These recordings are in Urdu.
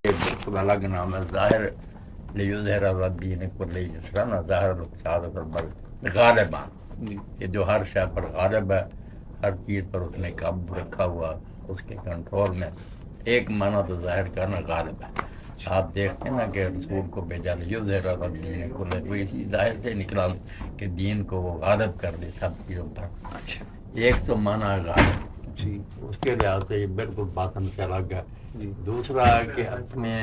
بالکل الگ نام ہے ظاہر لیظہر علی الدین کلہ، جس طرح نا ظاہر الاقتصاد پر غالباً، کہ جو ہر شے پر غالب ہے، ہر چیز پر اس نے قابو رکھا ہوا، اس کے کنٹرول میں. ایک معنی تو ظاہر کا نا غالب ہے. آپ دیکھتے ہیں نا کہ رسول کو بھیجا لیظہر علی الدین کلہ، وہ اسی ظاہر سے نکلا کہ دین کو وہ غالب کر دے سب چیزوں پر. ایک تو معنی غالب جی، اس کے لحاظ سے یہ بالکل باطن سے الگ ہے. دوسرا ہے کہ اپنے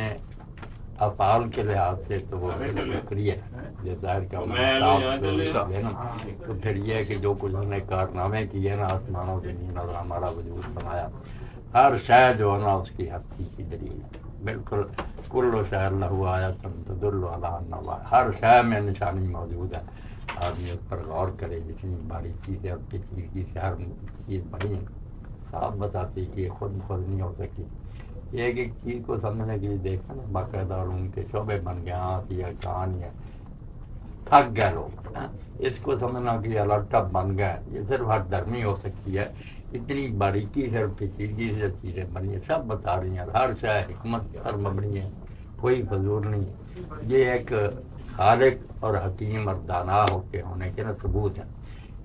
افعال کے لحاظ سے تو وہ بالکل ہے، یہ ظاہر کا صاف ہے نا. تو پھر یہ ہے کہ جو کچھ ہم نے کارنامے کیے نا آسمانوں زمین اور ہمارا وجود بنایا، ہر شے جو ہے نا اس کی ہستی کی دلیل ہے. بالکل کل شے لہ آیۃ تدل علی انہ، ہر شے میں نشانی موجود ہے. آدمی اس پر غور کرے، جتنی بڑی چیز ہے اور پیچیدگی سے ہر چیز بڑی صاف بتاتی کہ یہ خود نہیں ہو سکتی. ایک ایک چیز کو سمجھنے کے لیے دیکھا نا باقاعدہ اور ان کے شعبے بن گئے. ہاں یہ کہانی ہے، تھک گئے لوگ. اس کو سمجھنا کہ الگ ٹپ بن گئے، یہ صرف ہر درمی ہو سکتی ہے. اتنی باریکی سے اور پیچیدگی سے چیزیں بنی ہیں، سب بتا رہی ہیں. ہر شے حکمت پر مبنی ہے، کوئی فضول نہیں. یہ ایک خالق اور حکیم اور دانا ہو کے ہونے کے نا ثبوت ہے.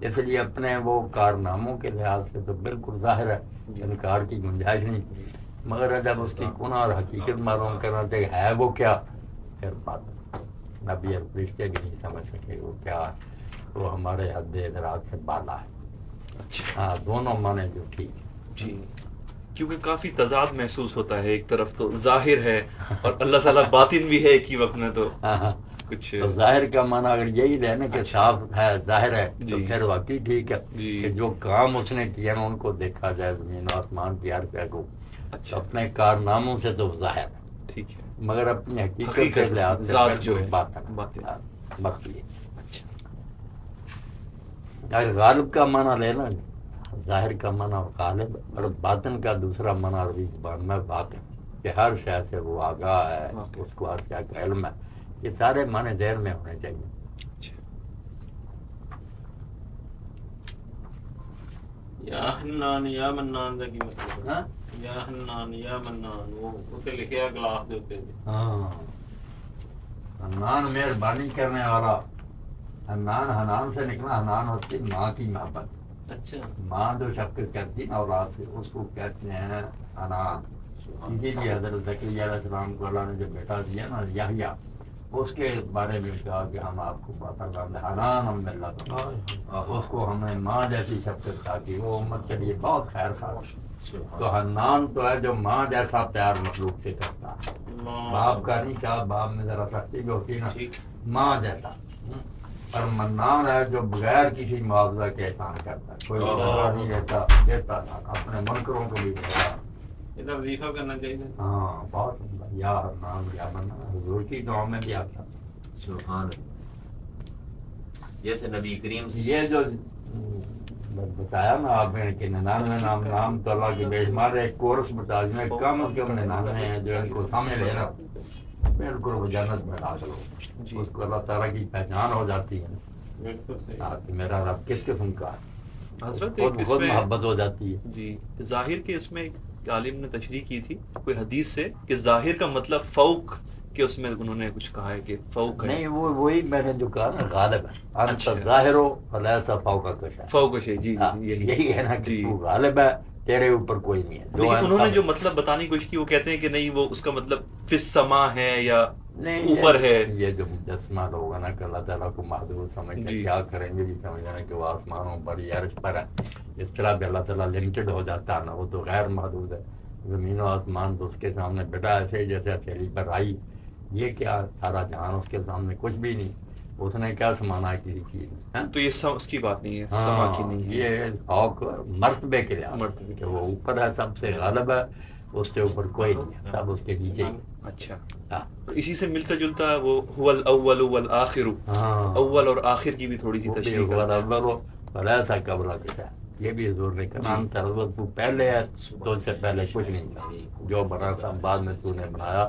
اس لیے اپنے وہ کارناموں کے لحاظ سے تو بالکل ظاہر ہے، انکار کی گنجائش نہیں. مگر جب اس کی کنہ اور حقیقت معلوم کرنا چاہیے ہے وہ کیا، پھر بات نبی اور فرشتے بھی نہیں سمجھ سکے وہ کیا ہے. وہ ہمارے حد ادراک سے بالا ہے. ہاں دونوں معنی جو ٹھیک جی، کیونکہ کافی تضاد محسوس ہوتا ہے. ایک طرف تو ظاہر ہے اور اللہ تعالیٰ باطن بھی ہے ایک ہی وقت میں. تو کچھ تو ظاہر کا معنی اگر یہی رہنا کہ صاف ہے ظاہر ہے تو پھر واقعی ٹھیک ہے کہ جو کام اس نے کیا نا ان کو دیکھا جائے زمین و آسمان کی ہر شے کو. اپنے کارناموں سے تو ظاہر ہے ٹھیک ہے، مگر اپنی حقیقت کے لحاظ سے ذات جو ہے باطن مخفی ہے. اگر غالب کا معنی لینا، ظاہر کا معنی غالب اور باطن کا دوسرا معنی عربی زبان میں باطن، کہ ہر شے سے وہ آگاہ ہے، اس کو ہر شے کا علم ہے. یہ سارے معنی ذہن میں ہونے چاہیے. یا حنان یا منان دا کی مطلب یا حنان یا منان، وہ تے لکھیا گلاس دے اوتے. ہاں حنان مہربانی کرنے والا. حنان حنان سے نکلا، حنان ہوتی ماں کی محبت. اچھا، ماں جو شفقت کرتی نا اولاد سے اس کو کہتے ہیں حنان. اسی لیے حضرت زکریا علیہ السلام کو اللہ نے جو بیٹا دیا نا یحییٰ، اس کے بارے میں کہا کہ ہم آپ کو حنان ہم مل رہا. اس کو ہمیں ماں جیسی شفقت تھا کہ وہ امت کے لیے بہت خیر خواہ. تو حنان تو ہے جو ماں جیسا پیار مخلوق سے کرتا ہے. باپ کا نہیں کہا، باپ میں ذرا سختی بھی ہوتی نا، ماں جیسا. اور منان ہے جو بغیر کسی معاوضہ کے احسان کرتا ہے، کوئی معاوضہ نہیں دیتا تھا، اپنے منکروں کو بھی دیتا. یہ وظیفہ کرنا چاہیے. ہاں بہت یا حنان یا منان حضور کی دعا میں بھی آتا. سبحان جیسے نبی کریم یہ جو بتایا نا آپ نے کہ 99 نام تو اللہ کی بے شمار ہے. ایک کورس بتا دیں کم از کم 99 ہیں جو ان کو سامنے لے رہا بالکل وہ جنت میں داخل ہو. اس کو اللہ تعالیٰ کی پہچان ہو جاتی ہے کہ میرا رب کس قسم کا ہے. حضرت خود محبت ہو جاتی ہے. جی، ظاہر کے اس میں ایک عالم نے تشریح کی تھی کوئی حدیث سے کہ ظاہر کا مطلب فوق، کہ اس میں انہوں نے کچھ کہا ہے کہ فوق ہے. نہیں وہی میں نے جو کہا نا غالب ہے. انت ظاہر ہو فلیس فوق کا فوق ہے. جی یہی ہے نا کہ تو غالب ہے، تیرے اوپر کوئی نہیں ہے. لیکن انہوں نے جو مطلب بتانے کی کوشش کی وہ کہتے ہیں کہ نہیں وہ اس کا مطلب فی السما ہے یا اوپر ہے. یہ جو مجسمہ لوگ ہیں نا کہ اللہ تعالیٰ کو محدود سمجھ کر کیا کریں گے، یہ سمجھنا کہ وہ آسمانوں پر یا عرش پر ہے. اس طرح بھی اللہ تعالیٰ لمیٹڈ ہو جاتا ہے نا، وہ تو غیر محدود ہے. زمین و آسمان تو اس کے سامنے بیٹا ایسے جیسے ہتھیلی پر آئی. یہ کیا سارا جہان اس کے سامنے کچھ بھی نہیں. اس نے کیا سمانا ہے کسی چیز میں. تو یہ اس کی بات نہیں ہے، سما کی نہیں ہے. یہ فوق مرتبے کے لیے کہ وہ اوپر ہے، سب سے غالب ہے، اس سے اوپر کوئی نہیں ہے، سب اس کے نیچے ہی. اچھا، تو اسی سے ملتا جلتا وہ هو الاول والآخر، اول اور آخر کی بھی تھوڑی سی تشریح کرتا ہے. ایسا قبلہ کیا ہے یہ بھی حضور نے کہا تربت تو پہلے ہے، تو اس سے پہلے کچھ نہیں تھا. جو بنا تھا بعد میں تو نے بنایا،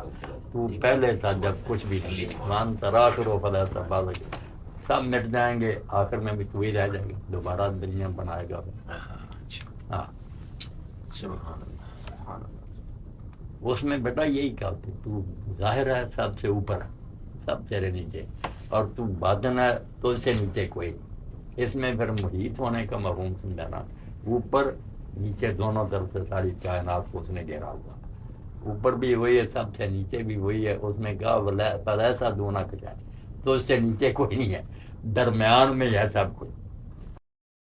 تو پہلے تھا جب کچھ بھی نہیں. مان تراخر و فلا بعد سب مٹ جائیں گے، آخر میں بھی تو ہی رہ جائے گا، دوبارہ دنیا بنائے گا. ہاں اس میں بیٹا یہی کہا کہ تو ظاہر ہے سب سے اوپر، سب تیرے نیچے، اور تو باطن ہے تو اس سے نیچے کوئی نہیں۔ اس میں پھر محیط ہونے کا مفہوم سمجھانا، اوپر نیچے دونوں طرف سے ساری کائنات کو اس نے گھیرا ہوا، اوپر بھی وہی ہے، سب سے نیچے بھی وہی ہے۔ اس نے کہا فلیسا دون کچھ ہے، تو اس سے نیچے کوئی نہیں ہے، درمیان میں ہے سب کچھ۔